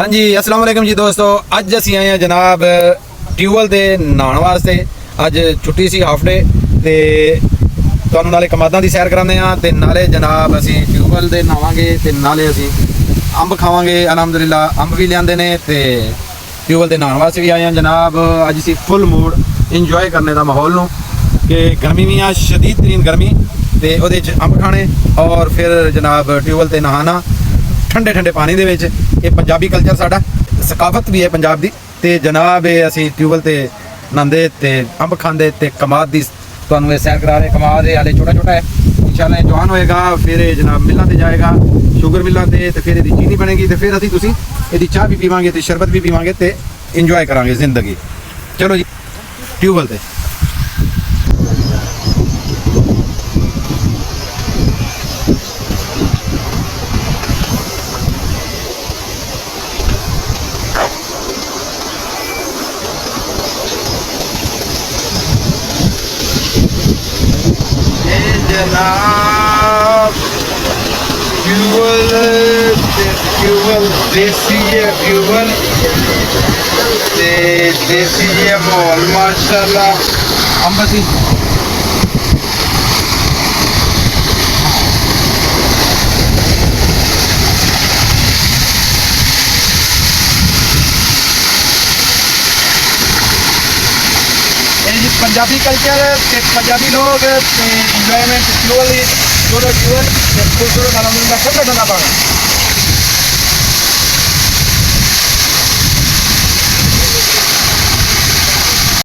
हाँ जी अस्सलाम वालेकुम जी दोस्तों, अज असी आए हैं जनाब ट्यूबवैल ते नहाने वास्ते। अज छुट्टी सी हाफ डे ते तुहानूं नाले कमादां दी सैर कराने ते नाले जनाब असी ट्यूबवैल ते नहावांगे ते नाले असी अंब खावांगे। अलहमदुलिल्लाह अंब भी लिआंदे ने ते ट्यूबवैल ते नहाने वास्ते भी आए हैं जनाब। अज असी फुल मूड इंजॉय करने का माहौल नूं कि गर्मी भी आ, शदीद तरीन गर्मी ते ओहदे च अंब खाने और फिर जनाब ट्यूबवैल ते नहाना ठंडे ठंडे पानी दे विच। ये पंजाबी कल्चर साडा सकाफत भी है पंजाब दी ते जनाब ये असी ट्यूबवैल ते नहांदे ते अंब खांदे ते कमाद दी तुहानूं सैर करा रहे। कमाद ये हाले छोटा छोटा है, इंशाल्लाह जवान होएगा फिर ये जनाब मिलां ते जाएगा, शुगर मिलां ते फिर इसदी चीनी बनेगी ते फिर असी तुसीं इसदी चाह भी पीवांगे ते शरबत भी पीवांगे ते इंजॉय करांगे जिंदगी। चलो जी ट्यूबवैल ते जनाब ट्यूबवैल देसी है, ट्यूबवैल देसी है माहौल माशाल्लाह। अंब सी पंजाबी कल्चर पंजाबी लोग इंजॉयमेंट ट्यूबवैल खूबसूरत अलहमदुलिल्लाह ठंडा ठंडा पानी